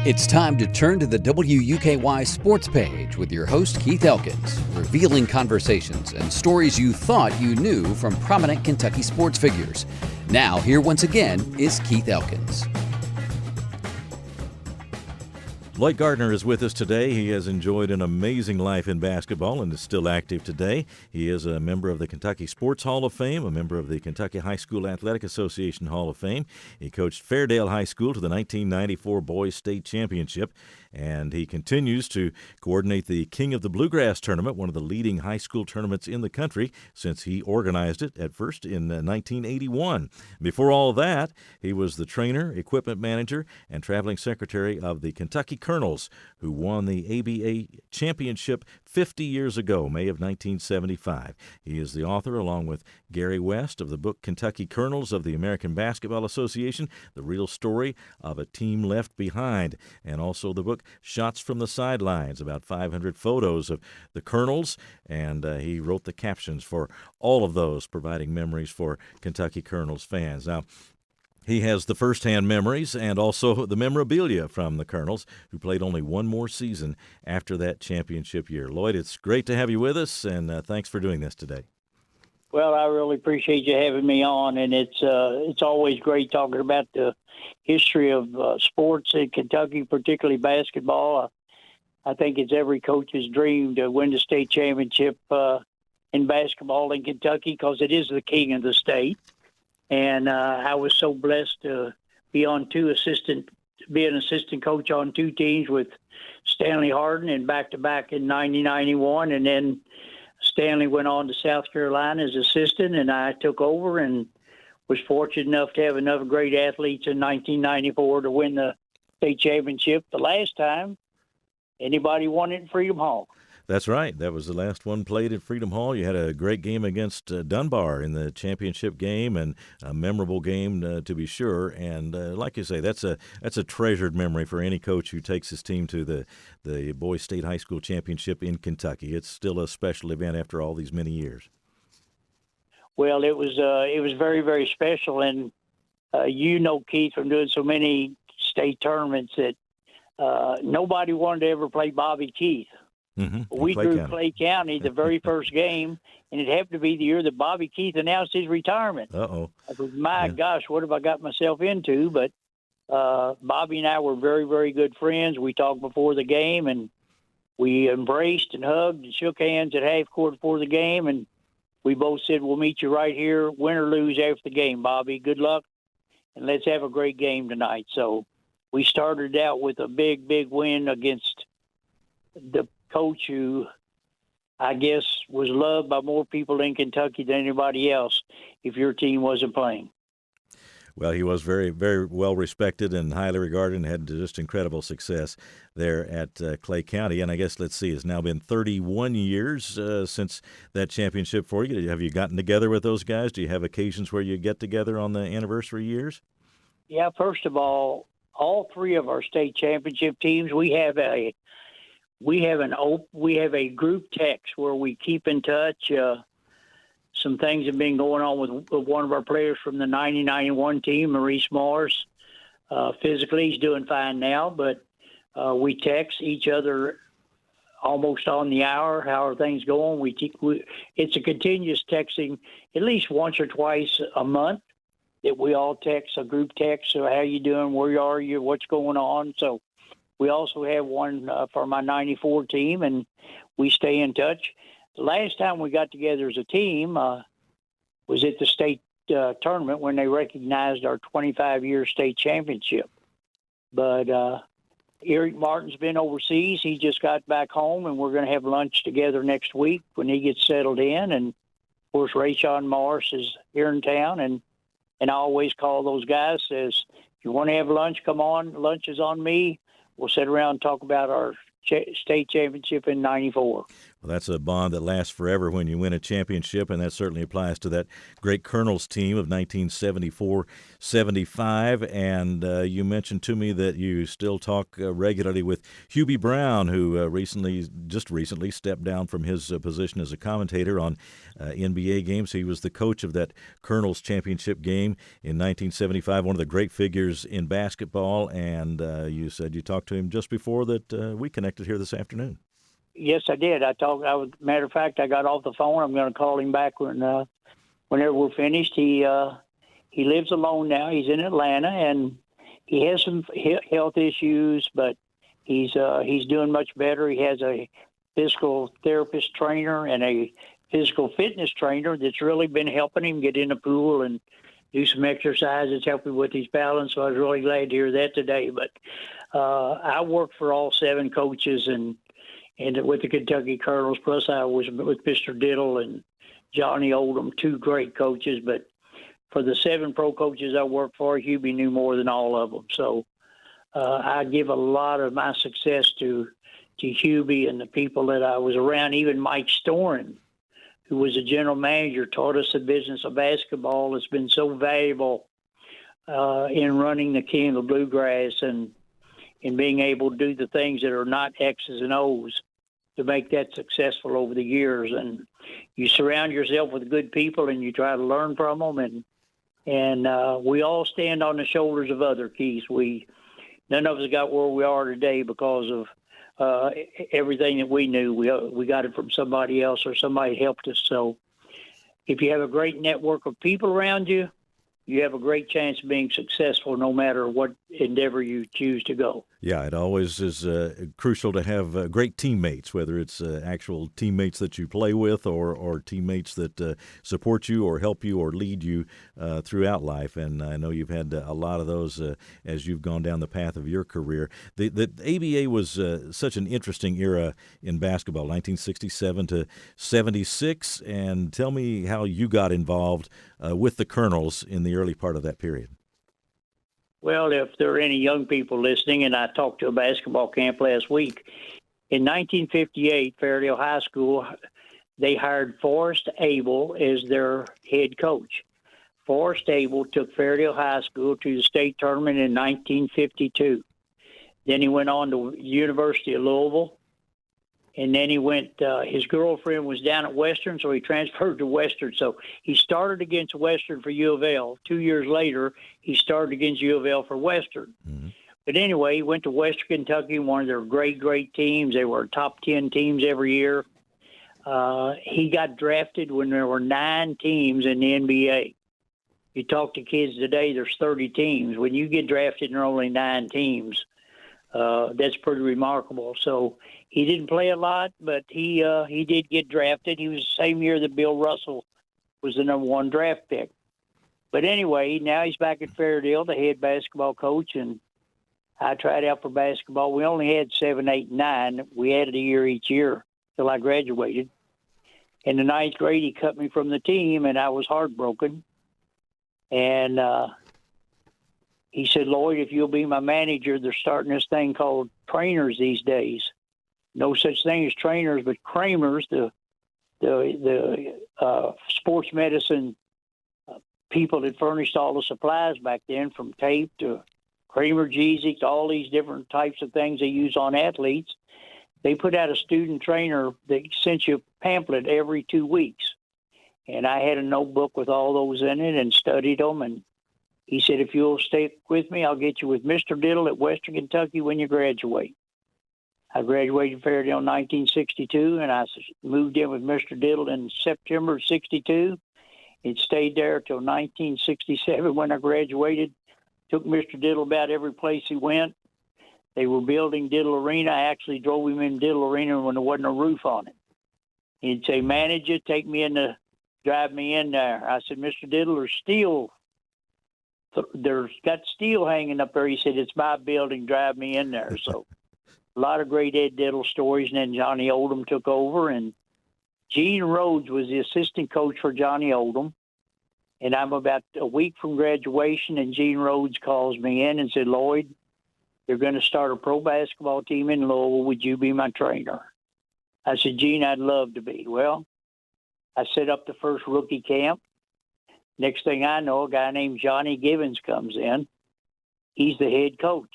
It's time to turn to the WUKY Sports Page with your host, Keith Elkins, revealing conversations and stories you thought you knew from prominent Kentucky sports figures. Now, here once again is Keith Elkins. Lloyd Gardner is with us today. He has enjoyed an amazing life in basketball and is still active today. He is a member of the Kentucky Sports Hall of Fame, a member of the Kentucky High School Athletic Association Hall of Fame. He coached Fairdale High School to the 1994 Boys State Championship, and he continues to coordinate the King of the Bluegrass tournament, one of the leading high school tournaments in the country since he organized it at first in 1981. Before all of that, he was the trainer, equipment manager, and traveling secretary of the Kentucky Colonels, who won the ABA championship 50 years ago, May of 1975. He is the author, along with Gary West, of the book Kentucky Colonels of the American Basketball Association, The Real Story of a Team Left Behind, and also the book Shots from the Sidelines, about 500 photos of the Colonels, and he wrote the captions for all of those, providing memories for Kentucky Colonels fans. Now, he has the first-hand memories and also the memorabilia from the Colonels, who played only one more season after that championship year. Lloyd, it's great to have you with us, and thanks for doing this today. Well, I really appreciate you having me on, and it's always great talking about the history of sports in Kentucky, particularly basketball. I think it's every coach's dream to win the state championship in basketball in Kentucky because it is the king of the state. And I was so blessed to be an assistant coach on two teams with Stanley Harden and back-to-back in 1991. And then Stanley went on to South Carolina as assistant, and I took over and was fortunate enough to have enough great athletes in 1994 to win the state championship the last time anybody won it in Freedom Hall. That's right. That was the last one played at Freedom Hall. You had a great game against Dunbar in the championship game, and a memorable game to be sure. And like you say, that's a treasured memory for any coach who takes his team to the Boys State High School Championship in Kentucky. It's still a special event after all these many years. Well, it was very, very special, and Keith, from doing so many state tournaments that nobody wanted to ever play Bobby Keith. Mm-hmm. We drew Clay County the very first game, and it happened to be the year that Bobby Keith announced his retirement. Uh-oh. I said, my gosh, what have I got myself into? But Bobby and I were very, very good friends. We talked before the game, and we embraced and hugged and shook hands at half court before the game, and we both said, we'll meet you right here, win or lose after the game, Bobby. Good luck, and let's have a great game tonight. So we started out with a big, big win against the coach who I guess was loved by more people in Kentucky than anybody else if your team wasn't playing. Well, he was very, very well respected and highly regarded and had just incredible success there at Clay County. And I guess, let's see, it's now been 31 years since that championship for you. Have you gotten together with those guys? Do you have occasions where you get together on the anniversary years? Yeah, first of all three of our state championship teams, we have a group text where we keep in touch. Some things have been going on with one of our players from the 1991 team, Maurice Morris. Physically, he's doing fine now, but we text each other almost on the hour. How are things going? It's a continuous texting, at least once or twice a month, that we all text, a group text. So how you doing? Where are you? What's going on? So we also have one for my 94 team, and we stay in touch. The last time we got together as a team was at the state tournament when they recognized our 25-year state championship. But Eric Martin's been overseas. He just got back home, and we're going to have lunch together next week when he gets settled in. And, of course, Rayshawn Morris is here in town, and I always call those guys, says, if you want to have lunch, come on. Lunch is on me. We'll sit around and talk about our state championship in 94. Well, that's a bond that lasts forever when you win a championship, and that certainly applies to that great Colonels team of 1974-75. And you mentioned to me that you still talk regularly with Hubie Brown, who just recently stepped down from his position as a commentator on NBA games. He was the coach of that Colonels championship game in 1975, one of the great figures in basketball. And you said you talked to him just before that we connected here this afternoon. Yes, I did. Matter of fact, I got off the phone. I'm going to call him back whenever we're finished. He lives alone now. He's in Atlanta, and he has some health issues, but he's doing much better. He has a physical therapist trainer and a physical fitness trainer that's really been helping him get in the pool and do some exercises, helping with his balance. So I was really glad to hear that today. But I work for all 7 coaches and with the Kentucky Colonels, plus I was with Mr. Diddle and Johnny Oldham, 2 great coaches. But for the 7 pro coaches I worked for, Hubie knew more than all of them. So I give a lot of my success to Hubie and the people that I was around. Even Mike Storin, who was a general manager, taught us the business of basketball. It's been so valuable in running the King of Bluegrass and in being able to do the things that are not X's and O's to make that successful over the years. And you surround yourself with good people and you try to learn from them. And we all stand on the shoulders of other Keys. None of us got where we are today because of everything that we knew. We got it from somebody else or somebody helped us. So if you have a great network of people around you, you have a great chance of being successful no matter what endeavor you choose to go. Yeah, it always is crucial to have great teammates, whether it's actual teammates that you play with or teammates that support you or help you or lead you throughout life. And I know you've had a lot of those as you've gone down the path of your career. The ABA was such an interesting era in basketball, 1967 to 76. And tell me how you got involved with the Colonels in the early part of that period. Well, if there are any young people listening, and I talked to a basketball camp last week, in 1958, Fairdale High School, they hired Forrest Abel as their head coach. Forrest Abel took Fairdale High School to the state tournament in 1952. Then he went on to the University of Louisville. And then he went, his girlfriend was down at Western, so he transferred to Western. So he started against Western for U of L. 2 years later, he started against U of L for Western. Mm-hmm. But anyway, he went to Western Kentucky, one of their great, great teams. They were top 10 teams every year. He got drafted when there were 9 teams in the NBA. You talk to kids today, there's 30 teams. When you get drafted and there are only 9 teams, that's pretty remarkable. So he didn't play a lot, but he did get drafted. He was the same year that Bill Russell was the number 1 draft pick. But anyway, now he's back at Fairdale, the head basketball coach, and I tried out for basketball. We only had 7, 8, 9. We added a year each year till I graduated. In the 9th grade, he cut me from the team, and I was heartbroken. And he said, Lloyd, if you'll be my manager, they're starting this thing called trainers these days. No such thing as trainers, but Kramers, the sports medicine people that furnished all the supplies back then, from tape to Kramer Jeezy to all these different types of things they use on athletes. They put out a student trainer that sent you a pamphlet every 2 weeks. And I had a notebook with all those in it and studied them. And he said, if you'll stick with me, I'll get you with Mr. Diddle at Western Kentucky when you graduate. I graduated from Fairdale in 1962, and I moved in with Mr. Diddle in September of 62. It stayed there till 1967 when I graduated. Took Mr. Diddle about every place he went. They were building Diddle Arena. I actually drove him in Diddle Arena when there wasn't a roof on it. He'd say, manager, take me in drive me in there. I said, Mr. Diddle, there's got steel hanging up there. He said, it's my building, drive me in there. So a lot of great Ed Diddle stories. And then Johnny Oldham took over, and Gene Rhodes was the assistant coach for Johnny Oldham. And I'm about a week from graduation, and Gene Rhodes calls me in and said, Lloyd, they're going to start a pro basketball team in Louisville. Would you be my trainer? I said, Gene, I'd love to be. Well, I set up the first rookie camp. Next thing I know, a guy named Johnny Givens comes in. He's the head coach.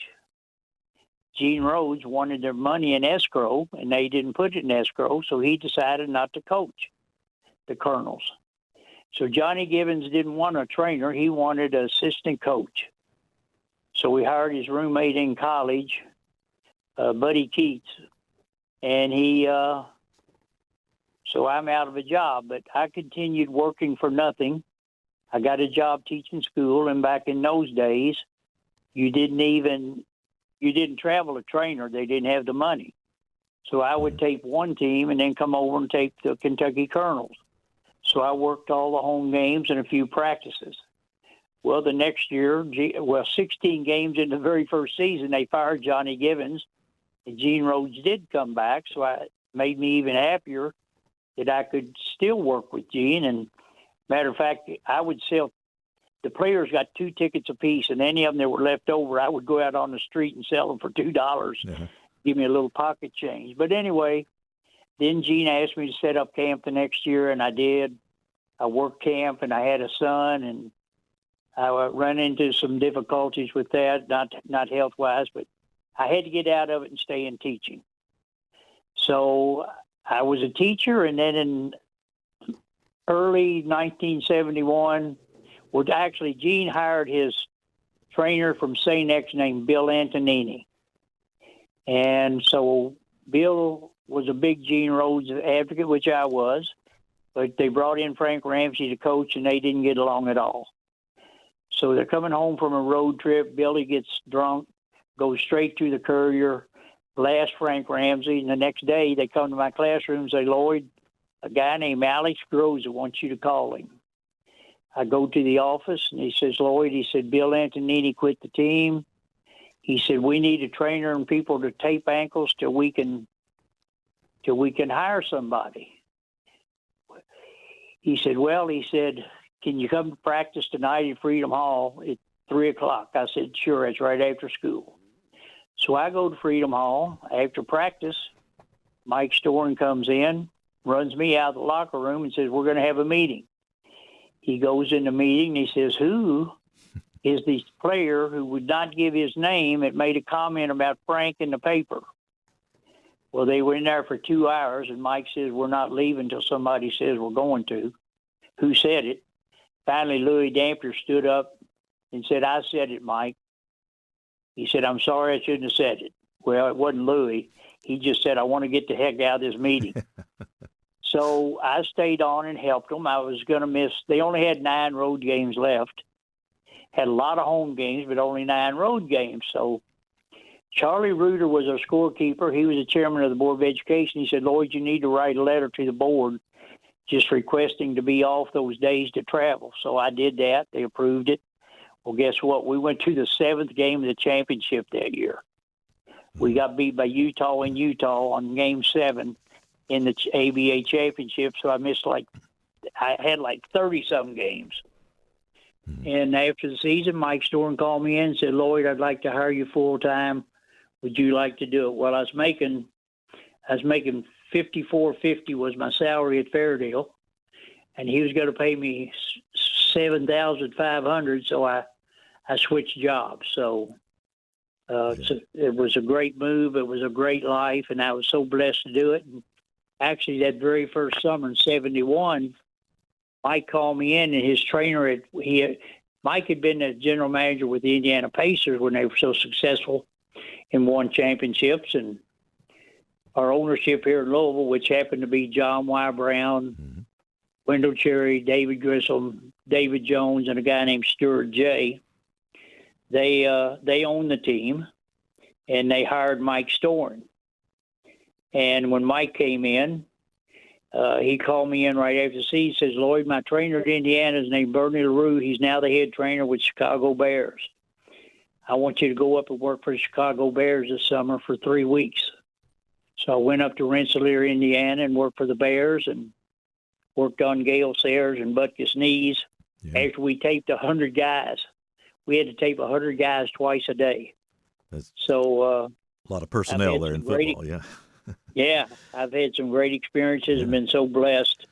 Gene Rhodes wanted their money in escrow, and they didn't put it in escrow, so he decided not to coach the Colonels. So Johnny Givens didn't want a trainer. He wanted an assistant coach. So we hired his roommate in college, Buddy Keats, and so I'm out of a job, but I continued working for nothing. I got a job teaching school, and back in those days, you didn't travel a trainer. They didn't have the money. So I would tape one team and then come over and tape the Kentucky Colonels. So I worked all the home games and a few practices. Well, the next year, 16 games in the very first season, they fired Johnny Givens, and Gene Rhodes did come back. So it made me even happier that I could still work with Gene. And matter of fact, I would sell. The players got 2 tickets apiece, and any of them that were left over, I would go out on the street and sell them for $2. Uh-huh. Give me a little pocket change. But anyway, then Gene asked me to set up camp the next year, and I did. I worked camp, and I had a son, and I ran into some difficulties with that, not health-wise, but I had to get out of it and stay in teaching. So I was a teacher, and then in early 1971, actually Gene hired his trainer from St. X named Bill Antonini. And so Bill was a big Gene Rhodes advocate, which I was, but they brought in Frank Ramsey to coach, and they didn't get along at all. So they're coming home from a road trip. Billy gets drunk, goes straight to the Courier, blasts Frank Ramsey, and the next day they come to my classroom and say, Lloyd, a guy named Alex Groza wants you to call him. I go to the office, and he says, Lloyd, he said, Bill Antonini quit the team. He said, we need a trainer and people to tape ankles till we can hire somebody. He said, well, can you come to practice tonight at Freedom Hall at 3:00? I said, sure, it's right after school. So I go to Freedom Hall. After practice, Mike Storen comes in, runs me out of the locker room and says, we're going to have a meeting. He goes in the meeting and he says, who is the player who would not give his name and made a comment about Frank in the paper? Well, they were in there for 2 hours, and Mike says, we're not leaving until somebody says we're going to. Who said it? Finally, Louis Dampier stood up and said, I said it, Mike. He said, I'm sorry, I shouldn't have said it. Well, it wasn't Louis. He just said, I want to get the heck out of this meeting. So I stayed on and helped them. I was going to miss. They only had 9 road games left. Had a lot of home games, but only 9 road games. So Charlie Reuter was our scorekeeper. He was the chairman of the Board of Education. He said, Lloyd, you need to write a letter to the board just requesting to be off those days to travel. So I did that. They approved it. Well, guess what? We went to the 7th game of the championship that year. We got beat by Utah in Utah on Game 7 in the ABA championship. So I had like 30-some games. Mm-hmm. And after the season, Mike Storen called me in and said, Lloyd, I'd like to hire you full-time. Would you like to do it? Well, I was making $54.50 was my salary at Fairdale, and he was going to pay me $7,500. So I switched jobs. So it was a great move. It was a great life, and I was so blessed to do it. And actually, that very first summer in '71, Mike called me in, and his trainer Mike had been the general manager with the Indiana Pacers when they were so successful and won championships, and our ownership here in Louisville, which happened to be John Y. Brown, mm-hmm. Wendell Cherry, David Grissom, David Jones, and a guy named Stuart J. They owned the team, and they hired Mike Storen. And when Mike came in, he called me in right after the season. He says, Lloyd, my trainer at Indiana is named Bernie LaRue. He's now the head trainer with Chicago Bears. I want you to go up and work for the Chicago Bears this summer for 3 weeks. So I went up to Rensselaer, Indiana, and worked for the Bears and worked on Gale Sayers and Butkus Knees. Yeah. After we taped 100 guys. We had to tape 100 guys twice a day. That's so a lot of personnel there in football, yeah. Yeah, I've had some great experiences and been so blessed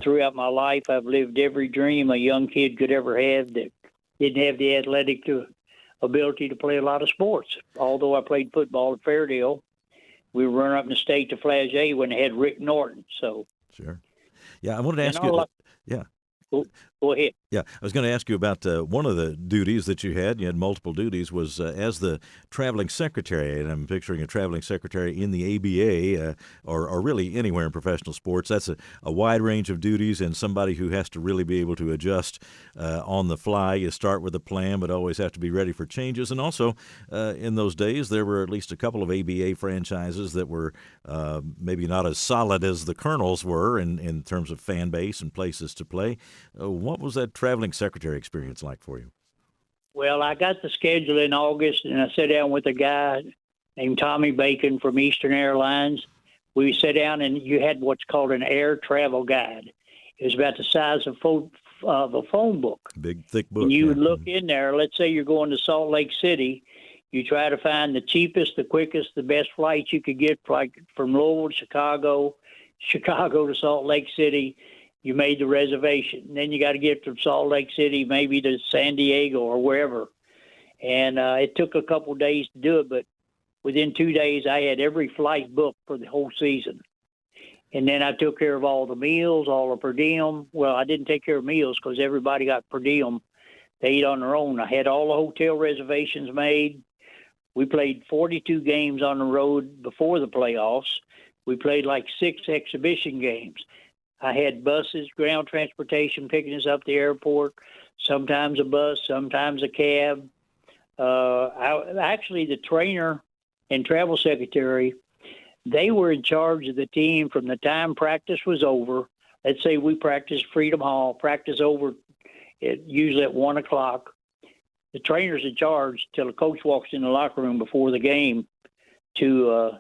throughout my life. I've lived every dream a young kid could ever have that didn't have the athletic ability to play a lot of sports. Although I played football at Fairdale, we were running up in the state to Flagey when they had Rick Norton. So, Sure. Yeah, I wanted to and ask you. Yeah. go ahead. Yeah, I was going to ask you about one of the duties that you had. You had multiple duties. Was as the traveling secretary, and I'm picturing a traveling secretary in the ABA, or really anywhere in professional sports. That's a wide range of duties, and somebody who has to really be able to adjust on the fly. You start with a plan, but always have to be ready for changes. And also, in those days, there were at least a couple of ABA franchises that were maybe not as solid as the Colonels were in terms of fan base and places to play. What was that traveling secretary experience like for you? Well, I got the schedule in August, and I sat down with a guy named Tommy Bacon from Eastern Airlines. We sat down, and you had what's called an air travel guide. It was about the size of a phone book. Big, thick book. And you would look in there. Let's say you're going to Salt Lake City. You try to find the cheapest, the quickest, the best flights you could get, like from Louisville to Chicago to Salt Lake City. You made the reservation. And then you got to get from Salt Lake City maybe to San Diego or wherever. And it took a couple days to do it, but within 2 days I had every flight booked for the whole season. And then I took care of all the meals, all the per diem. Well, I didn't take care of meals because everybody got per diem. They ate on their own. I had all the hotel reservations made. We played 42 games on the road before the playoffs. We played like 6 exhibition games. I had buses, ground transportation picking us up at the airport, sometimes a bus, sometimes a cab. Actually, the trainer and travel secretary, they were in charge of the team from the time practice was over. Let's say we practiced Freedom Hall, practice over usually at 1 o'clock. The trainer's in charge till the coach walks in the locker room before the game to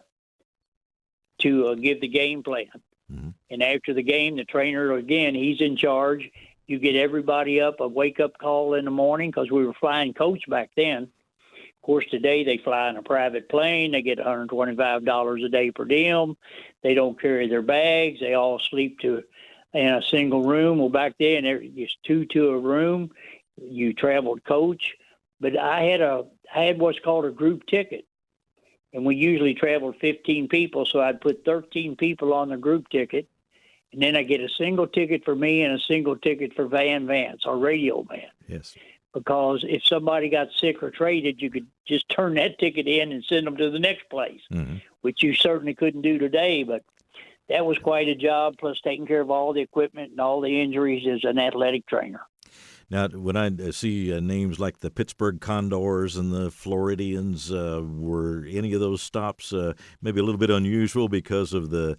give the game plan. Mm-hmm. And after the game, the trainer, again, he's in charge. You get everybody up, a wake-up call in the morning because we were flying coach back then. Of course, today they fly in a private plane. They get $125 a day per diem. They don't carry their bags. They all sleep in a single room. Well, back then, it's 2 to a room. You traveled coach. But I had what's called a group ticket. And we usually traveled 15 people, so I'd put 13 people on the group ticket. And then I get a single ticket for me and a single ticket for Van Vance, our radio man. Yes. Because if somebody got sick or traded, you could just turn that ticket in and send them to the next place, which you certainly couldn't do today. But that was quite a job, plus taking care of all the equipment and all the injuries as an athletic trainer. Now, when I see names like the Pittsburgh Condors and the Floridians, were any of those stops maybe a little bit unusual because of the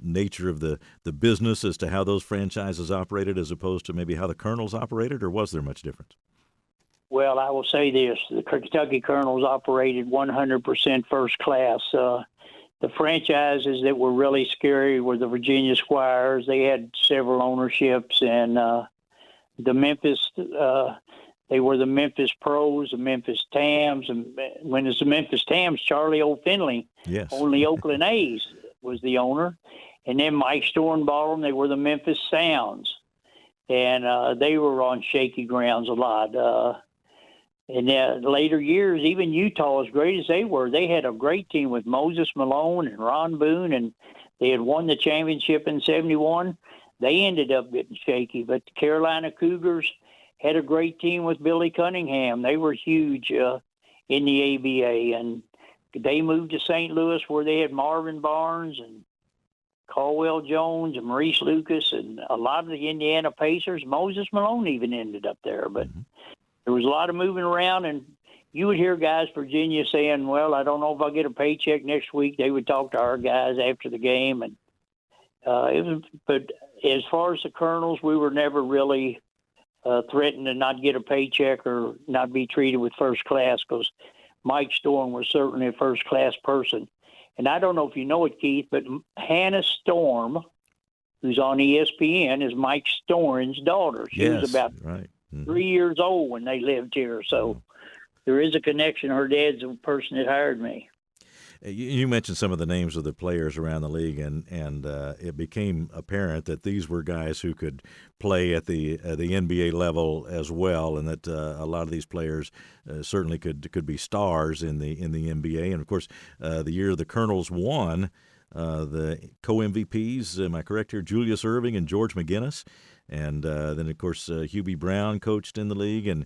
nature of the business as to how those franchises operated as opposed to maybe how the Colonels operated, or was there much difference? Well, I will say this. The Kentucky Colonels operated 100% first class. The franchises that were really scary were the Virginia Squires. They had several ownerships, and the Memphis, they were the Memphis Pros, the Memphis Tams, and when it's the Memphis Tams, Charlie O'Finley, yes. Only Oakland A's was the owner, and then Mike Storn bought them. They were the Memphis Sounds, and they were on shaky grounds a lot. In later years, even Utah, as great as they were, they had a great team with Moses Malone and Ron Boone, and they had won the championship in '71. They ended up getting shaky, but the Carolina Cougars had a great team with Billy Cunningham. They were huge in the ABA, and they moved to St. Louis where they had Marvin Barnes and Caldwell Jones and Maurice Lucas and a lot of the Indiana Pacers. Moses Malone even ended up there, but there was a lot of moving around, and you would hear guys from Virginia saying, well, I don't know if I'll get a paycheck next week. They would talk to our guys after the game, and but as far as the Colonels, we were never really threatened to not get a paycheck or not be treated with first class because Mike Storm was certainly a first-class person. And I don't know if you know it, Keith, but Hannah Storm, who's on ESPN, is Mike Storm's daughter. She was about 3 years old when they lived here. So there is a connection. Her dad's the person that hired me. You mentioned some of the names of the players around the league, and it became apparent that these were guys who could play at the NBA level as well, and that a lot of these players certainly could be stars in the NBA. And of course, the year the Colonels won, the co-MVPs, am I correct here? Julius Erving and George McGinnis. And then, of course, Hubie Brown coached in the league, and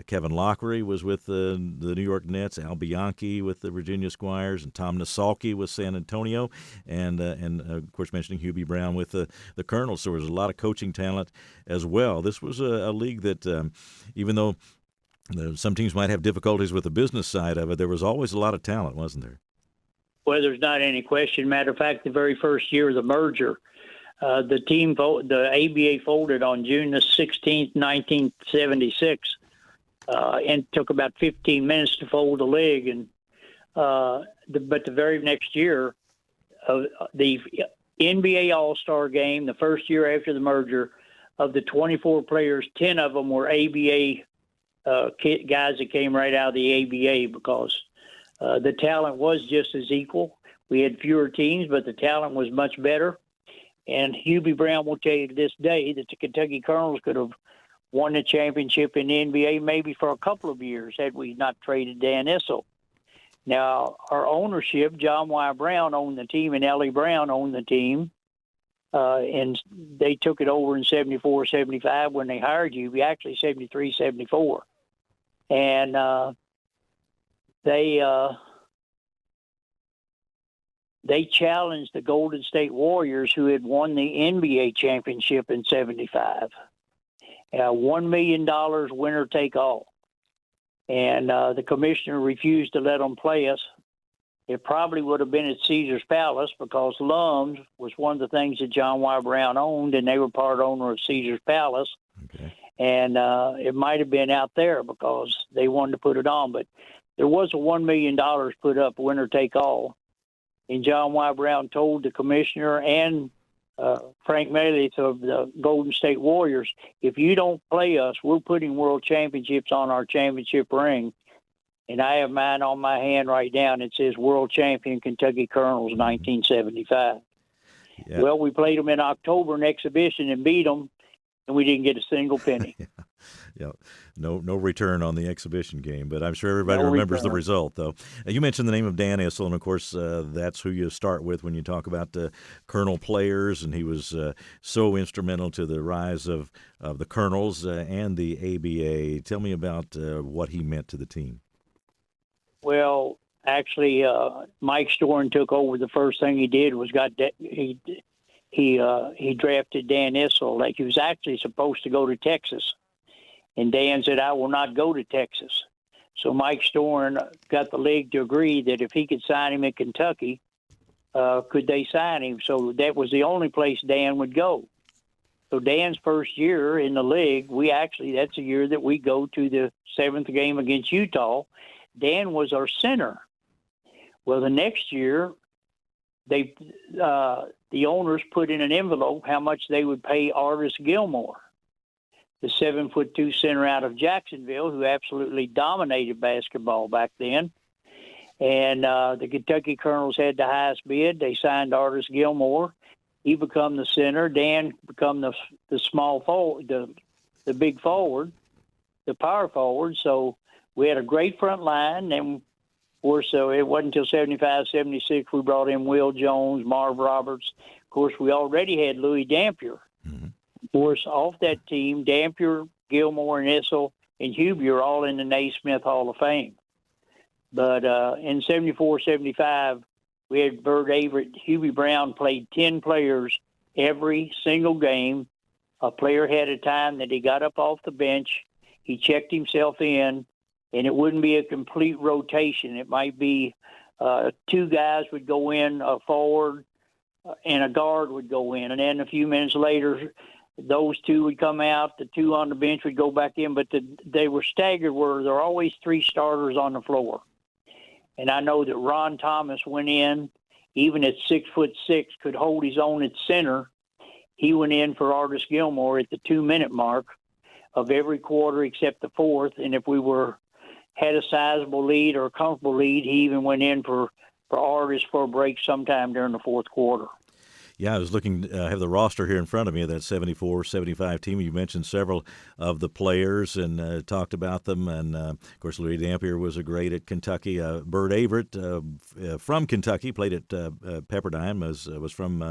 Kevin Lockery was with the New York Nets, Al Bianchi with the Virginia Squires, and Tom Nasalki with San Antonio, and of course, mentioning Hubie Brown with the Colonels. So there was a lot of coaching talent as well. This was a league that, even though some teams might have difficulties with the business side of it, there was always a lot of talent, wasn't there? Well, there's not any question. Matter of fact, the very first year of the merger, the ABA folded on June the 16th, 1976, and took about 15 minutes to fold the league. And but the very next year, the NBA All-Star game, the first year after the merger, of the 24 players, 10 of them were ABA guys that came right out of the ABA, because the talent was just as equal. We had fewer teams, but the talent was much better. And Hubie Brown will tell you to this day that the Kentucky Colonels could have won the championship in the NBA maybe for a couple of years had we not traded Dan Issel. Now, our ownership, John Y. Brown owned the team and Ellie Brown owned the team. And they took it over in 74, 75 when they hired Hubie, actually 73, 74. And they challenged the Golden State Warriors, who had won the NBA championship in 75. $1 million winner take all. And the commissioner refused to let them play us. It probably would have been at Caesar's Palace, because Lums was one of the things that John Y. Brown owned, and they were part owner of Caesar's Palace. Okay. And it might have been out there because they wanted to put it on. But there was a $1 million put up, winner take all. And John Y. Brown told the commissioner and Frank Mealy of the Golden State Warriors, if you don't play us, we're putting world championships on our championship ring. And I have mine on my hand right now, and it says World Champion Kentucky Colonels 1975. Yeah. Well, we played them in October in exhibition and beat them, and we didn't get a single penny. Yeah, no return on the exhibition game, but I'm sure everybody remembers the result, though. You mentioned the name of Dan Issel, and of course, that's who you start with when you talk about Colonel players, and he was so instrumental to the rise of the Colonels and the ABA. Tell me about what he meant to the team. Well, actually, Mike Storen took over. The first thing he did was he drafted Dan Issel. Like, he was actually supposed to go to Texas. And Dan said, I will not go to Texas. So Mike Storen got the league to agree that if he could sign him in Kentucky, could they sign him? So that was the only place Dan would go. So Dan's first year in the league, that's a year that we go to the 7th game against Utah. Dan was our center. Well, the next year, the owners put in an envelope how much they would pay Artis Gilmore, the 7'2" center out of Jacksonville, who absolutely dominated basketball back then. And the Kentucky Colonels had the highest bid. They signed Artis Gilmore. He became the center. Dan became the small forward, the big forward, the power forward. So we had a great front line. And of course, so it wasn't until 75, 76 we brought in Will Jones, Marv Roberts. Of course, we already had Louis Dampier. Mm-hmm. Of course, off that team, Dampier, Gilmore, and Issel, and Hubie are all in the Naismith Hall of Fame. But in 74, 75, we had Bert Averett. Hubie Brown played 10 players every single game, a player had a time that he got up off the bench. He checked himself in, and it wouldn't be a complete rotation. It might be 2 guys would go in, a forward, and a guard would go in. And then a few minutes later, those 2 would come out. The 2 on the bench would go back in. But they were staggered where there were always 3 starters on the floor. And I know that Ron Thomas went in, even at 6'6", could hold his own at center. He went in for Artis Gilmore at the 2-minute mark of every quarter except the 4th. And if we had a sizable lead or a comfortable lead, he even went in for for Artis for a break sometime during the fourth quarter. Yeah, I was looking, I have the roster here in front of me of that 74-75 team. You mentioned several of the players and talked about them. And, of course, Louis Dampier was a great at Kentucky. Bert Averett from Kentucky, played at Pepperdine, was from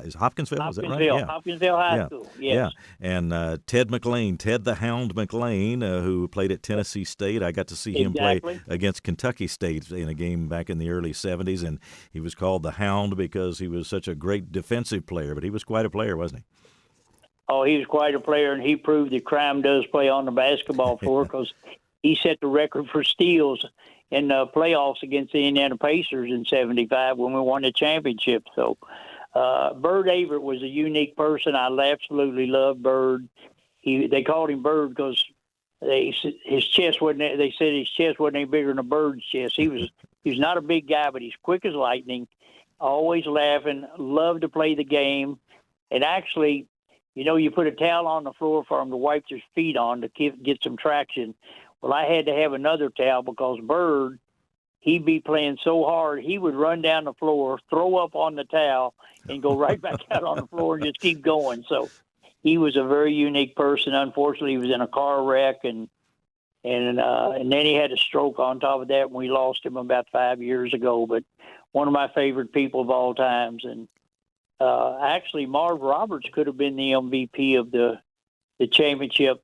is Hopkinsville, is that right? Yeah. Hopkinsville High School, yes. Yeah, and Ted McLean, Ted the Hound McLean, who played at Tennessee State. I got to see him play against Kentucky State in a game back in the early 70s, and he was called the Hound because he was such a great defensive player, but he was quite a player, wasn't he? Oh, he was quite a player, and he proved that crime does play on the basketball floor because he set the record for steals in the playoffs against the Indiana Pacers in '75 when we won the championship. So Bird Averett was a unique person. I absolutely loved Bird. They called him Bird because his chest wasn't. They said his chest wasn't any bigger than a bird's chest. He was not a big guy, but he's quick as lightning. Always laughing, loved to play the game. And actually, you put a towel on the floor for him to wipe his feet on to get some traction. Well, I had to have another towel because Bird, he'd be playing so hard, he would run down the floor, throw up on the towel, and go right back out on the floor and just keep going. So he was a very unique person. Unfortunately, he was in a car wreck, and then he had a stroke on top of that, and we lost him about 5 years ago. But one of my favorite people of all times. And actually, Marv Roberts could have been the MVP of the championship.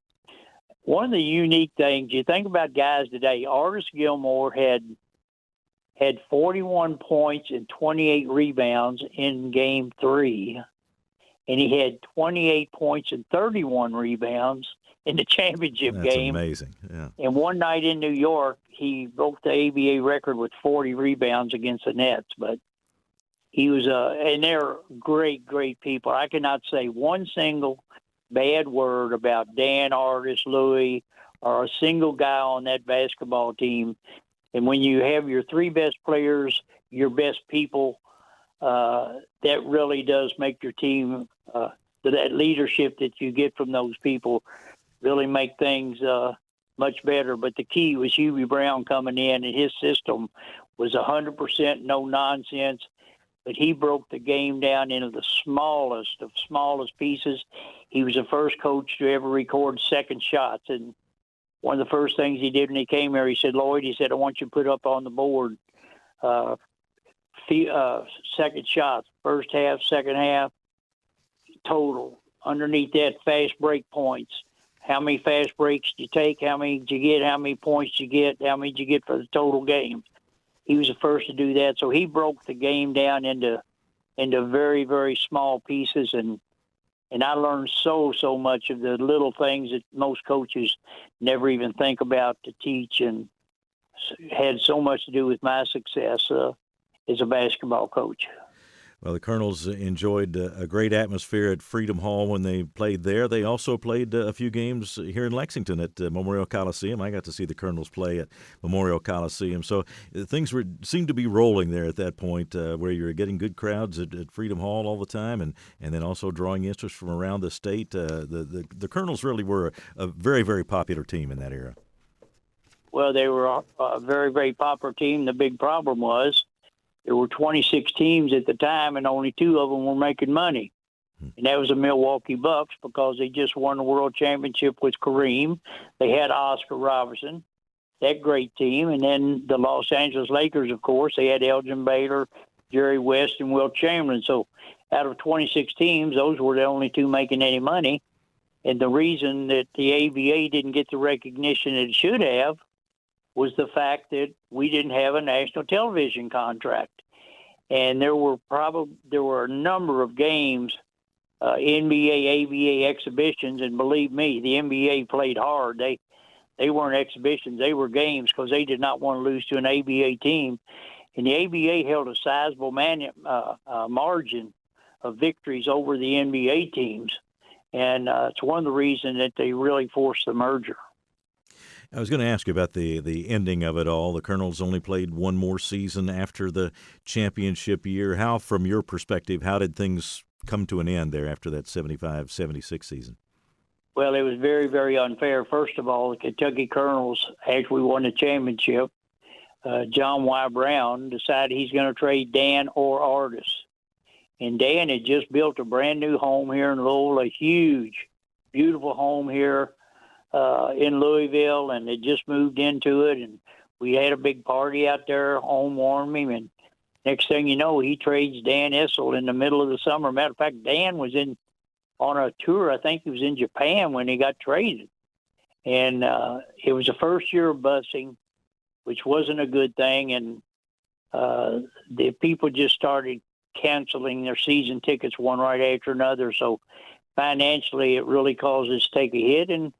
One of the unique things, you think about guys today, Artis Gilmore had 41 points and 28 rebounds in Game 3, and he had 28 points and 31 rebounds in the championship game. That's amazing, yeah. And one night in New York, he broke the ABA record with 40 rebounds against the Nets. But he was and they're great, great people. I cannot say one single bad word about Dan, Artis, Louis, or a single guy on that basketball team. And when you have your three best players, your best people, that really does make your team, that leadership that you get from those people really make things much better. But the key was Hubie Brown coming in, and his system was 100% no nonsense. But he broke the game down into the smallest of smallest pieces. He was the first coach to ever record second shots. And one of the first things he did when he came here, he said, Lloyd, he said, I want you to put up on the board second shots, first half, second half, total. Underneath that, fast break points. How many fast breaks did you take? How many did you get? How many points did you get? How many did you get for the total game? He was the first to do that. So he broke the game down into very, very small pieces. And I learned so much of the little things that most coaches never even think about to teach, and had so much to do with my success as a basketball coach. Well, the Colonels enjoyed a great atmosphere at Freedom Hall when they played there. They also played a few games here in Lexington at Memorial Coliseum. I got to see the Colonels play at Memorial Coliseum. So things seemed to be rolling there at that point, where you were getting good crowds at Freedom Hall all the time, and then also drawing interest from around the state. The Colonels really were a very, very popular team in that era. Well, they were a very, very popular team. The big problem was there were 26 teams at the time, and only 2 of them were making money. And that was the Milwaukee Bucks, because they just won the world championship with Kareem. They had Oscar Robertson, that great team. And then the Los Angeles Lakers, of course, they had Elgin Baylor, Jerry West, and Wilt Chamberlain. So out of 26 teams, those were the only 2 making any money. And the reason that the ABA didn't get the recognition it should have was the fact that we didn't have a national television contract. And there were a number of games, NBA, ABA exhibitions, and believe me, the NBA played hard. They weren't exhibitions, they were games, because they did not want to lose to an ABA team. And the ABA held a sizable margin of victories over the NBA teams. And it's one of the reasons that they really forced the merger. I was going to ask you about the ending of it all. The Colonels only played one more season after the championship year. How, from your perspective, how did things come to an end there after that 75-76 season? Well, it was very, very unfair. First of all, the Kentucky Colonels actually won the championship. John Y. Brown, decided he's going to trade Dan or Artis. And Dan had just built a brand new home here in Louisville, a huge, beautiful home here in Louisville, and they just moved into it. And we had a big party out there, home warm him. And next thing you know, he trades Dan Issel in the middle of the summer. Matter of fact, Dan was on a tour. I think he was in Japan when he got traded. And it was the first year of busing, which wasn't a good thing. And the people just started canceling their season tickets one right after another. So financially, it really caused us to take a hit. And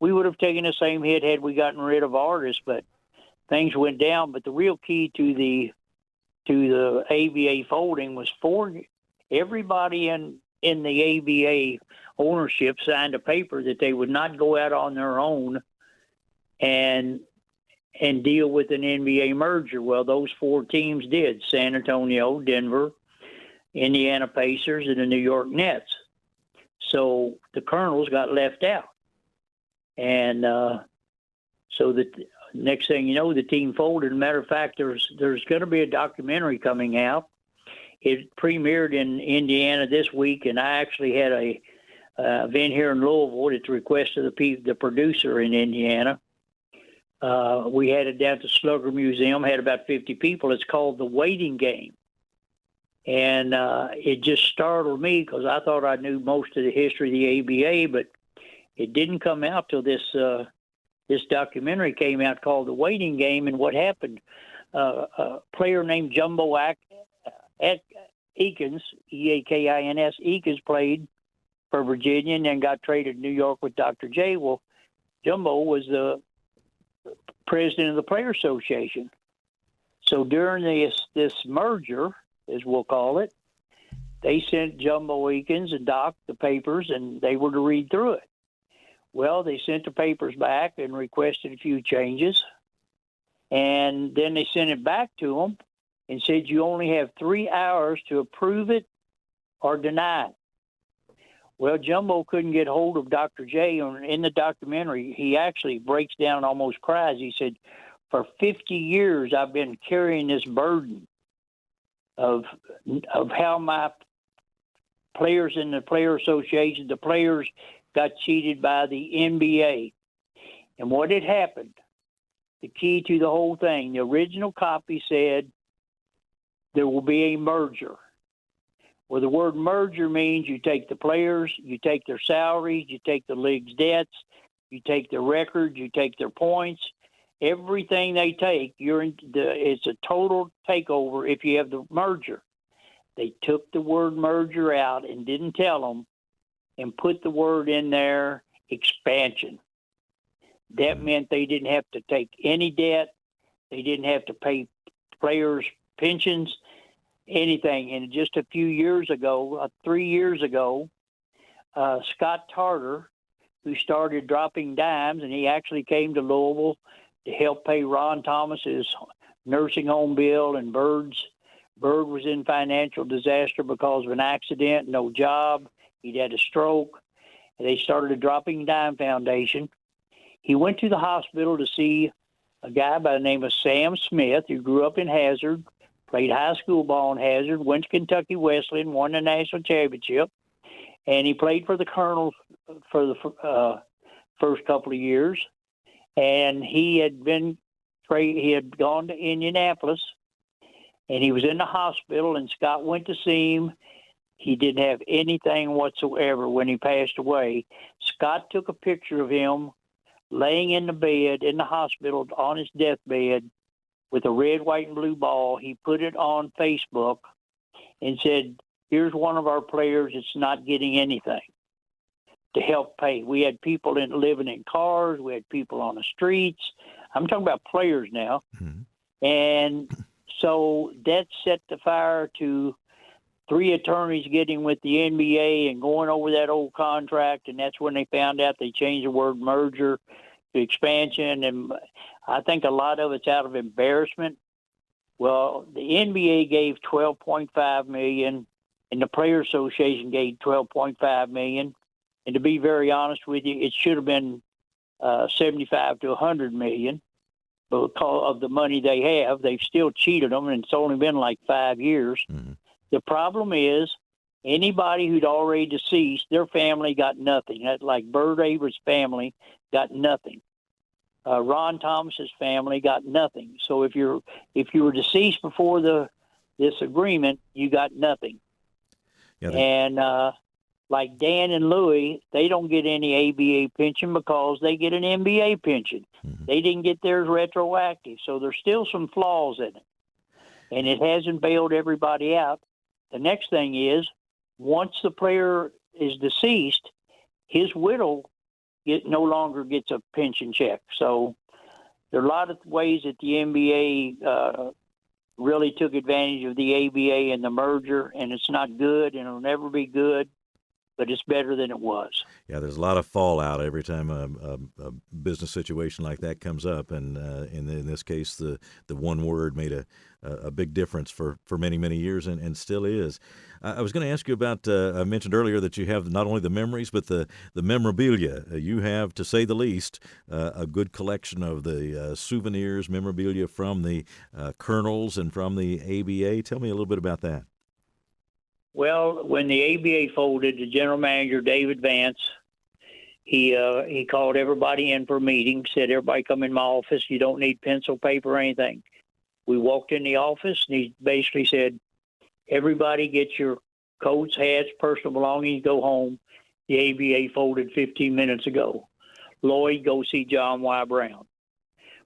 we would have taken the same hit had we gotten rid of Artis, but things went down. But the real key to the ABA folding was everybody in the ABA ownership signed a paper that they would not go out on their own and deal with an NBA merger. Well, those 4 teams did: San Antonio, Denver, Indiana Pacers, and the New York Nets. So the Colonels got left out. And so the next thing you know, the team folded. As a matter of fact, there's going to be a documentary coming out. It premiered in Indiana this week, and I actually had a event here in Louisville at the request of the producer in Indiana. We had it down at the Slugger Museum, had about 50 people. It's called The Waiting Game. And it just startled me because I thought I knew most of the history of the ABA, but it didn't come out till this documentary came out called The Waiting Game. And what happened, a player named Jumbo Eakins, E-A-K-I-N-S, Eakins played for Virginia and then got traded to New York with Dr. J. Well, Jumbo was the president of the Player Association. So during this merger, as we'll call it, they sent Jumbo Eakins and Doc the papers, and they were to read through it. Well, they sent the papers back and requested a few changes, and then they sent it back to them and said you only have 3 hours to approve it or deny it. Well, Jumbo couldn't get hold of Dr. J. In the documentary, he actually breaks down and almost cries. He said, for 50 years, I've been carrying this burden of how my players in the Player Association, the players got cheated by the NBA. And what had happened, the key to the whole thing, the original copy said there will be a merger. Well, the word merger means you take the players, you take their salaries, you take the league's debts, you take their records, you take their points. Everything they take, it's a total takeover if you have the merger. They took the word merger out and didn't tell them and put the word in there, expansion. That meant they didn't have to take any debt. They didn't have to pay players pensions, anything. And just a few years ago, 3 years ago, Scott Tarter, who started dropping dimes, and he actually came to Louisville to help pay Ron Thomas's nursing home bill, and Bird was in financial disaster because of an accident, no job. He'd had a stroke. And they started a Dropping Dime Foundation. He went to the hospital to see a guy by the name of Sam Smith, who grew up in Hazard, played high school ball in Hazard, went to Kentucky Wesleyan, won the national championship, and he played for the Colonels for the first couple of years. And he had gone to Indianapolis, and he was in the hospital, and Scott went to see him. He didn't have anything whatsoever when he passed away. Scott took a picture of him laying in the bed in the hospital on his deathbed with a red, white, and blue ball. He put it on Facebook and said, here's one of our players that's not getting anything to help pay. We had people living in cars. We had people on the streets. I'm talking about players now. Mm-hmm. And so that set the fire to 3 attorneys getting with the NBA and going over that old contract, and that's when they found out they changed the word merger to expansion. And I think a lot of it's out of embarrassment. Well, the NBA gave $12.5 million, and the Player Association gave $12.5 million. And to be very honest with you, it should have been $75 to $100 million. because of the money they have. They've still cheated them, and it's only been like 5 years. Mm-hmm. The problem is anybody who'd already deceased, their family got nothing. Like Bert Avery's family got nothing. Ron Thomas's family got nothing. So if you were deceased before this agreement, you got nothing. Yeah, and like Dan and Louie, they don't get any ABA pension because they get an NBA pension. Mm-hmm. They didn't get theirs retroactive, so there's still some flaws in it, and it hasn't bailed everybody out. The next thing is, once the player is deceased, his widow no longer gets a pension check. So there are a lot of ways that the NBA really took advantage of the ABA and the merger, and it's not good, and it'll never be good, but it's better than it was. Yeah, there's a lot of fallout every time a business situation like that comes up, and in this case, the one word made a big difference for many, many years, and still is. I was going to ask you about, I mentioned earlier that you have not only the memories, but the memorabilia. You have, to say the least, a good collection of the souvenirs, memorabilia from the Colonels and from the ABA. Tell me a little bit about that. Well, when the ABA folded, the general manager, David Vance, he called everybody in for a meeting, said, everybody come in my office. You don't need pencil, paper, or anything. We walked in the office, and he basically said, everybody get your coats, hats, personal belongings, go home. The ABA folded 15 minutes ago. Lloyd, go see John Y. Brown.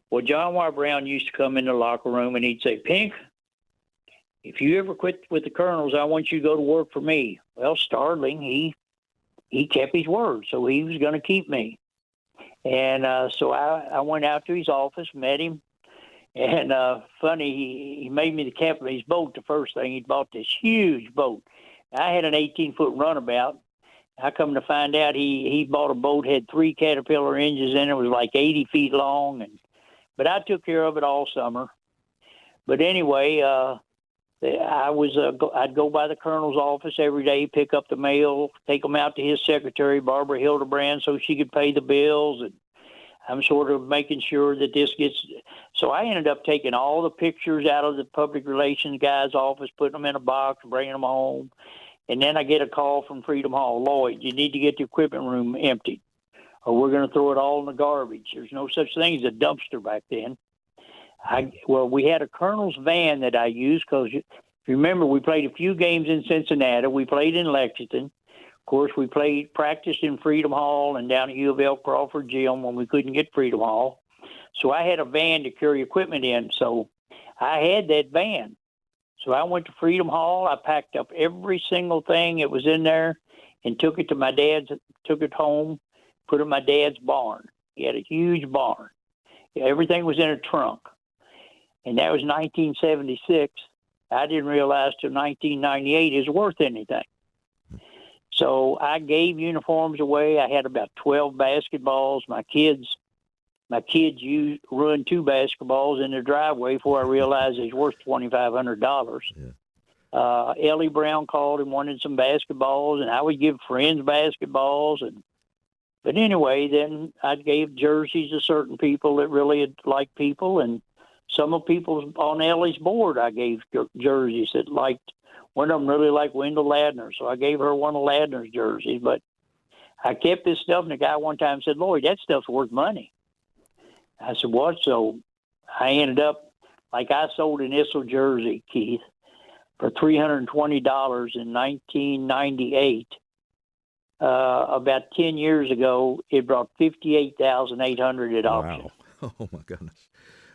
Well, John Y. Brown used to come in the locker room, and he'd say, Pink, if you ever quit with the Colonels, I want you to go to work for me. Well, Starling, he kept his word, so he was going to keep me. And so I went out to his office, met him, and funny, he made me the captain of his boat the first thing. He bought this huge boat. I had an 18-foot runabout. I come to find out he bought a boat, had 3 Caterpillar engines in it. It was like 80 feet long, but I took care of it all summer. But anyway, I'd go by the Colonel's office every day, pick up the mail, take them out to his secretary, Barbara Hildebrand, so she could pay the bills. And I'm sort of making sure that this gets. So I ended up taking all the pictures out of the public relations guy's office, putting them in a box, bringing them home. And then I get a call from Freedom Hall. Lloyd, you need to get the equipment room emptied, or we're going to throw it all in the garbage. There's no such thing as a dumpster back then. We had a Colonel's van that I used because, if you remember, we played a few games in Cincinnati. We played in Lexington. Of course, we practiced in Freedom Hall and down at U of L Crawford Gym when we couldn't get Freedom Hall. So I had a van to carry equipment in. So I had that van. So I went to Freedom Hall. I packed up every single thing that was in there and took it home, put it in my dad's barn. He had a huge barn. Everything was in a trunk. And that was 1976. I didn't realize till 1998 it was worth anything. So I gave uniforms away. I had about 12 basketballs. My kids ruined 2 basketballs in their driveway before I realized it was worth $2,500. Yeah. Ellie Brown called and wanted some basketballs, and I would give friends basketballs. But anyway, then I gave jerseys to certain people that really had liked people, and some of people on Ellie's board I gave jerseys that liked. One of them really liked Wendell Ladner, so I gave her one of Ladner's jerseys. But I kept this stuff, and the guy one time said, Lloyd, that stuff's worth money. I said, what? So I ended up, I sold an Issel jersey, Keith, for $320 in 1998. About 10 years ago, it brought $58,800 at auction. Wow. Oh, my goodness.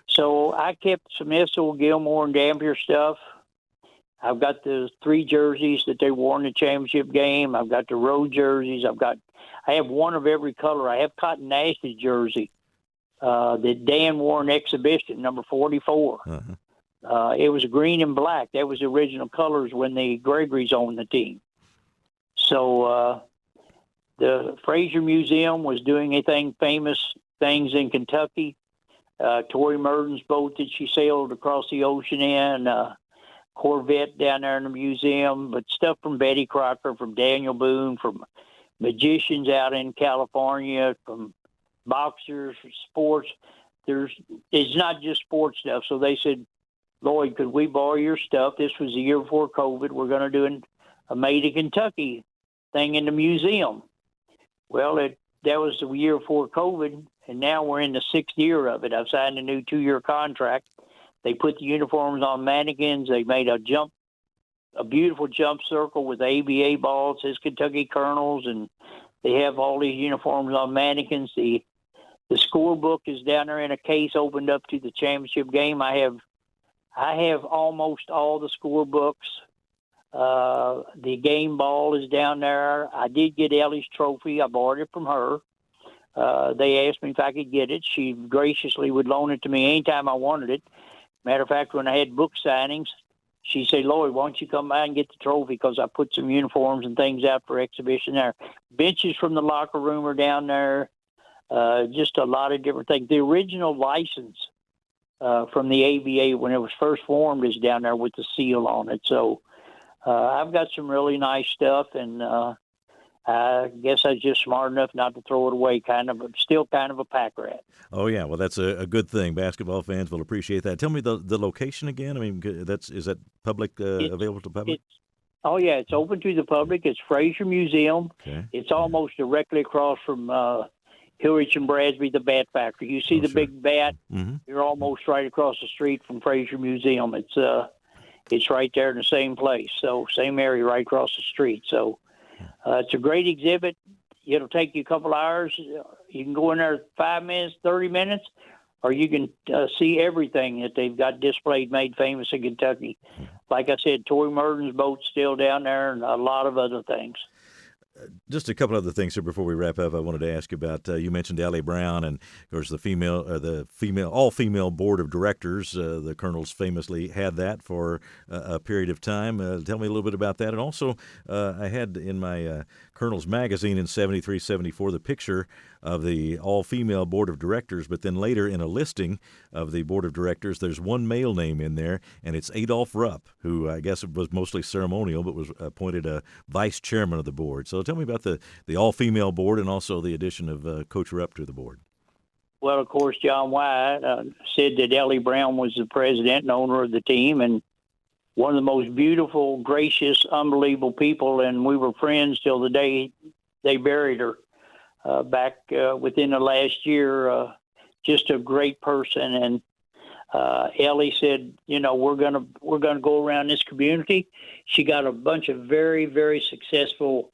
So I kept some Issel, Gilmore, and Dampier stuff. I've got the 3 jerseys that they wore in the championship game. I've got the road jerseys. I have one of every color. I have Cotton Nash's jersey that Dan wore in exhibition, number 44. Uh-huh. It was green and black. That was the original colors when the Gregory's owned the team. So the Fraser Museum was doing famous things in Kentucky. Tori Merton's boat that she sailed across the ocean in, Corvette down there in the museum, but stuff from Betty Crocker, from Daniel Boone, from magicians out in California, from boxers, sports. it's not just sports stuff. So they said, Lloyd, could we borrow your stuff? This was the year before COVID. We're going to do a Made in Kentucky thing in the museum. Well, that was the year before COVID, and now we're in the 6th year of it. I've signed a new 2-year contract. They put the uniforms on mannequins. They made a beautiful jump circle with ABA balls, says Kentucky Colonels, and they have all these uniforms on mannequins. The scorebook is down there in a case opened up to the championship game. I have almost all the scorebooks. The game ball is down there. I did get Ellie's trophy. I borrowed it from her. They asked me if I could get it. She graciously would loan it to me anytime I wanted it. Matter of fact, when I had book signings, she said, Lloyd, why don't you come by and get the trophy, because I put some uniforms and things out for exhibition there. Benches from the locker room are down there. Just a lot of different things. The original license from the ABA when it was first formed is down there with the seal on it. So I've got some really nice stuff, and I guess I was just smart enough not to throw it away. Still kind of a pack rat. Oh yeah, well that's a good thing. Basketball fans will appreciate that. Tell me the location again. I mean, is that public available to public? Oh yeah, it's open to the public. It's Frazier Museum. Okay. It's almost directly across from Hillrich and Bradsby, the bat factory. You see the sure. big bat? Mm-hmm. You're almost right across the street from Frazier Museum. It's right there in the same place. So same area right across the street. So it's a great exhibit. It'll take you a couple hours. You can go in there 5 minutes, 30 minutes, or you can see everything that they've got displayed, made famous in Kentucky. Like I said, Tory Merton's boat's still down there, and a lot of other things. Just a couple other things here before we wrap up. I wanted to ask you about. You mentioned Allie Brown, and of course the all-female board of directors. The Colonels famously had that for a period of time. Tell me a little bit about that. And also, I had in my Colonels magazine in 73, 74 the picture of the all-female board of directors, but then later in a listing of the board of directors, there's one male name in there, and it's Adolph Rupp, who I guess was mostly ceremonial, but was appointed a vice chairman of the board. So tell me about the all-female board and also the addition of Coach Rupp to the board. Well, of course, John White said that Ellie Brown was the president and owner of the team, and one of the most beautiful, gracious, unbelievable people, and we were friends till the day they buried her. Back within the last year, just a great person. And Ellie said, we're gonna go around this community. She got a bunch of very, very successful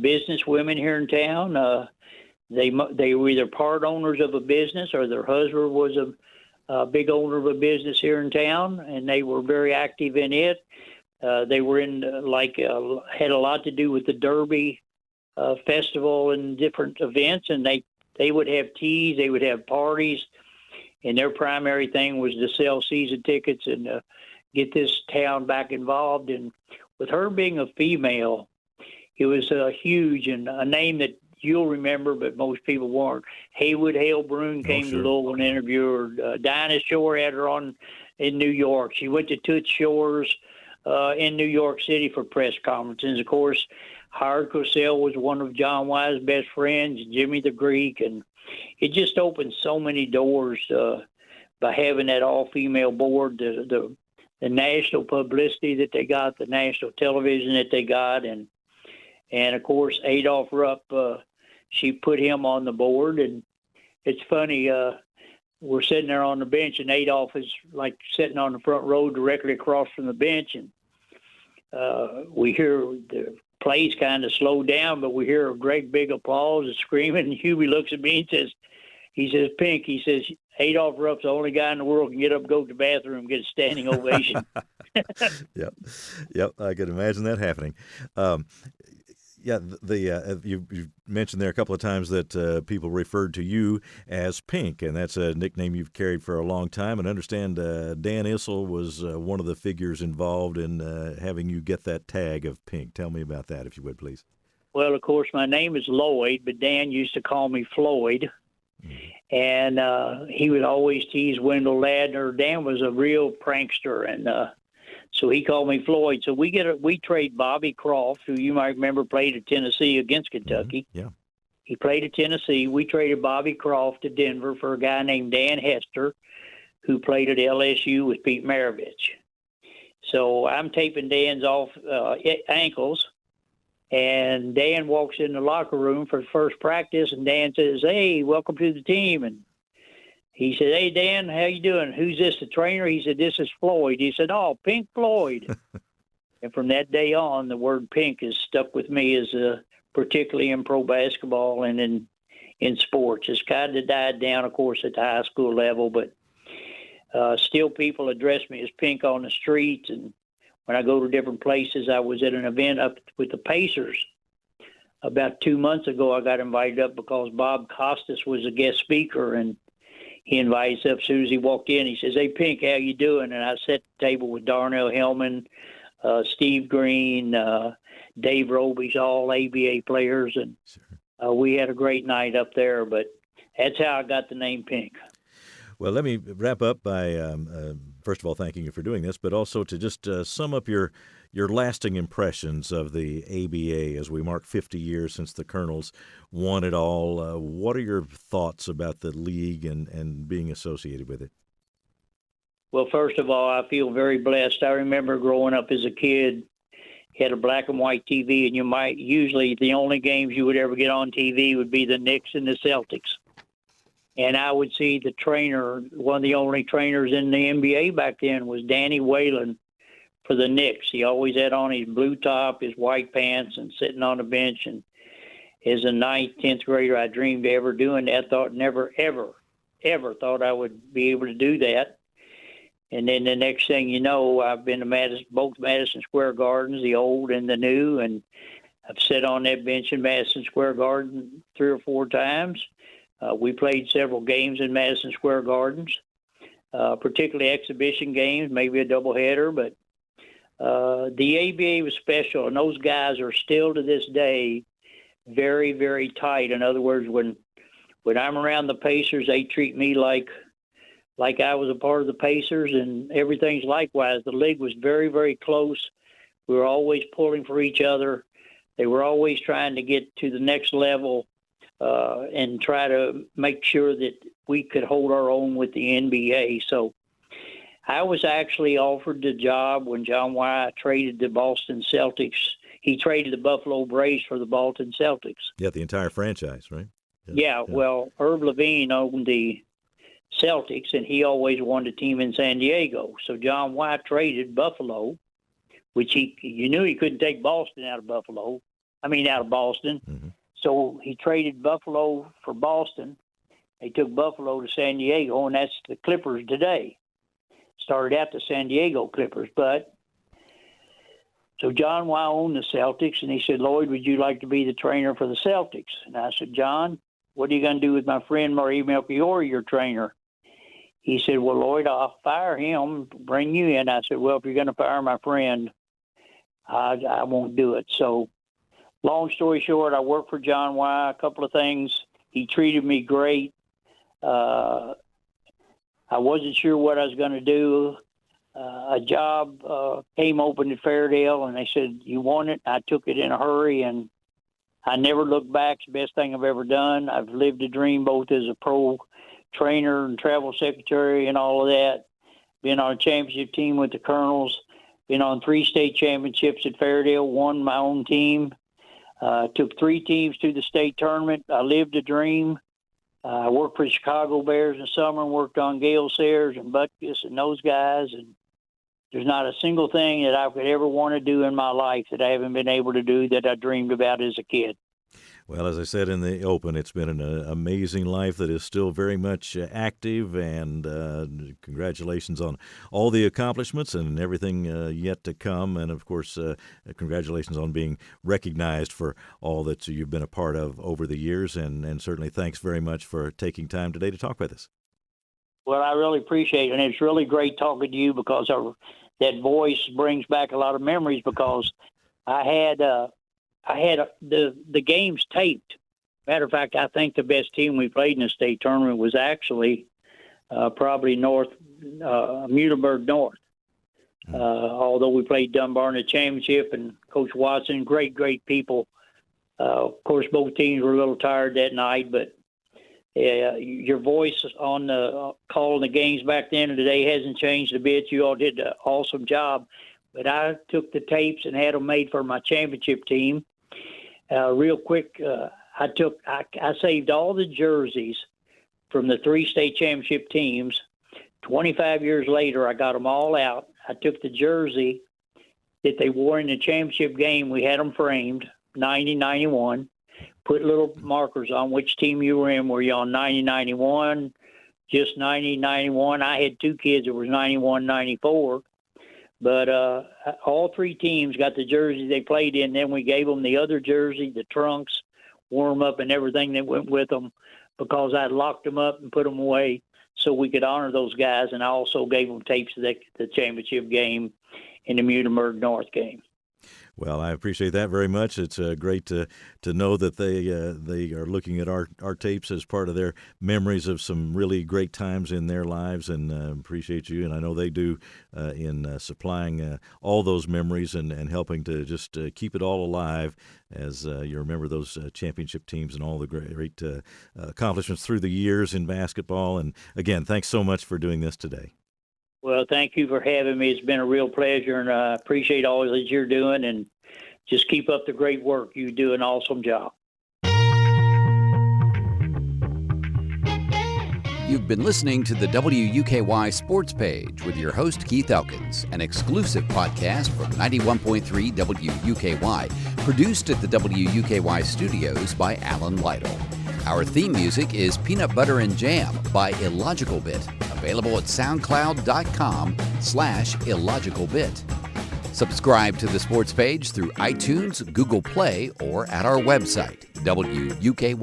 business women here in town. They were either part owners of a business or their husband was a big owner of a business here in town, and they were very active in it. They were had a lot to do with the Derby festival and different events, and they would have teas, they would have parties, and their primary thing was to sell season tickets and get this town back involved. And with her being a female, it was huge, and a name that you'll remember, but most people won't. Haywood Hale Broon came to Louisville and interviewed her. Dinah Shore had her on in New York. She went to Toots Shores in New York City for press conferences. Of course, Howard Cosell was one of John Wye's best friends, Jimmy the Greek, and it just opened so many doors by having that all-female board, the national publicity that they got, the national television that they got, and of course Adolph Rupp, she put him on the board. And it's funny, we're sitting there on the bench, and Adolph is like sitting on the front row directly across from the bench, and we hear the plays kind of slow down, but we hear a great big applause and screaming. And Hubie looks at me and he says, Pink, he says, Adolph Rupp's the only guy in the world can get up, go to the bathroom, get a standing ovation. Yep, I can imagine that happening. You mentioned there a couple of times that people referred to you as Pink, and that's a nickname you've carried for a long time. And I understand Dan Issel was one of the figures involved in having you get that tag of Pink. Tell me about that, if you would, please. Well, of course, my name is Lloyd, but Dan used to call me Floyd. And he would always tease Wendell Ladner. Dan was a real prankster, and so he called me Floyd. So we trade Bobby Croft, who you might remember played at Tennessee against Kentucky. Mm-hmm. Yeah. He played at Tennessee. We traded Bobby Croft to Denver for a guy named Dan Hester, who played at LSU with Pete Maravich. So I'm taping Dan's off ankles, and Dan walks in the locker room for the first practice, and Dan says, "Hey, welcome to the team." And he said, "Hey, Dan, how you doing? Who's this, the trainer?" He said, "This is Floyd." He said, "Oh, Pink Floyd." And from that day on, the word pink has stuck with me, as particularly in pro basketball and in sports. It's kind of died down, of course, at the high school level, but still people address me as Pink on the streets. And when I go to different places, I was at an event up with the Pacers about 2 months ago. I got invited up because Bob Costas was a guest speaker, and he invited us up. As soon as he walked in, he says, "Hey, Pink, how you doing?" And I sat at the table with Darnell Hellman, Steve Green, Dave Roby's, all ABA players, and we had a great night up there. But that's how I got the name Pink. Well, let me wrap up by, first of all, thanking you for doing this, but also to just sum up your lasting impressions of the ABA as we mark 50 years since the Colonels won it all. What are your thoughts about the league and being associated with it? Well, first of all, I feel very blessed. I remember growing up as a kid, had a black and white TV, and usually the only games you would ever get on TV would be the Knicks and the Celtics. And I would see the trainer, one of the only trainers in the NBA back then was Danny Whalen for the Knicks. He always had on his blue top, his white pants, and sitting on the bench. And as a 9th, 10th grader, I dreamed of ever doing that. Thought never, ever, ever thought I would be able to do that. And then the next thing you know, I've been to both Madison Square Gardens, the old and the new, and I've sat on that bench in Madison Square Garden 3 or 4 times. We played several games in Madison Square Gardens, particularly exhibition games, maybe a doubleheader. But the ABA was special, and those guys are still to this day very, very tight. In other words, when I'm around the Pacers, they treat me like I was a part of the Pacers, and everything's likewise. The league was very, very close. We were always pulling for each other. They were always trying to get to the next level and try to make sure that we could hold our own with the NBA. So I was actually offered the job when John Wyatt traded the Boston Celtics. He traded the Buffalo Braves for the Boston Celtics. Yeah, the entire franchise, right? Yeah. Well, Herb Levine owned the Celtics, and he always wanted a team in San Diego. So John Wyatt traded Buffalo, which you knew he couldn't take Boston out of Boston. Mm-hmm. So he traded Buffalo for Boston. They took Buffalo to San Diego, and that's the Clippers today. Started out the San Diego Clippers, but so John Wyatt owned the Celtics, and he said, "Lloyd, would you like to be the trainer for the Celtics?" And I said, "John, what are you going to do with my friend Marie Melchior, your trainer?" He said, "Well, Lloyd, I'll fire him, bring you in." I said, "Well, if you're going to fire my friend, I won't do it." So long story short, I worked for John Wyatt, a couple of things. He treated me great. I wasn't sure what I was going to do. A job came open at Fairdale, and they said, "You want it?" I took it in a hurry, and I never looked back. It's the best thing I've ever done. I've lived a dream both as a pro trainer and travel secretary and all of that. Been on a championship team with the Colonels. Been on 3 state championships at Fairdale. Won my own team. Took 3 teams to the state tournament. I lived a dream. I worked for the Chicago Bears in the summer and worked on Gale Sayers and Butkus and those guys. And there's not a single thing that I could ever want to do in my life that I haven't been able to do that I dreamed about as a kid. Well, as I said in the open, it's been an amazing life that is still very much active, and congratulations on all the accomplishments and everything yet to come. And, of course, congratulations on being recognized for all that you've been a part of over the years, and certainly thanks very much for taking time today to talk with us. Well, I really appreciate it, and it's really great talking to you because that voice brings back a lot of memories because I had the games taped. Matter of fact, I think the best team we played in the state tournament was actually probably Muhlenberg North. Although we played Dunbar in the championship, and Coach Watson, great people. Of course, both teams were a little tired that night, but your voice on the calling the games back then and today hasn't changed a bit. You all did an awesome job. But I took the tapes and had them made for my championship team. Real quick, I saved all the jerseys from the 3 state championship teams. 25 years later, I got them all out. I took the jersey that they wore in the championship game. We had them framed, 90, 91. Put little markers on which team you were in. Were you on 90, 91, just 90, 91? I had 2 kids that was 91, 94. But all 3 teams got the jersey they played in. Then we gave them the other jersey, the trunks, warm up, and everything that went with them, because I locked them up and put them away so we could honor those guys. And I also gave them tapes of the championship game and the Muhlenberg North game. Well, I appreciate that very much. It's great to know that they are looking at our tapes as part of their memories of some really great times in their lives, and appreciate you. And I know they do in supplying all those memories and helping to just keep it all alive as you remember those championship teams and all the great accomplishments through the years in basketball. And again, thanks so much for doing this today. Well, thank you for having me. It's been a real pleasure, and I appreciate all that you're doing, and just keep up the great work. You do an awesome job. You've been listening to the WUKY Sports Page with your host, Keith Elkins, an exclusive podcast from 91.3 WUKY, produced at the WUKY studios by Alan Lytle. Our theme music is Peanut Butter and Jam by Illogical Bit, available at soundcloud.com/illogicalbit. Subscribe to the Sports Page through iTunes, Google Play, or at our website, wuky.org.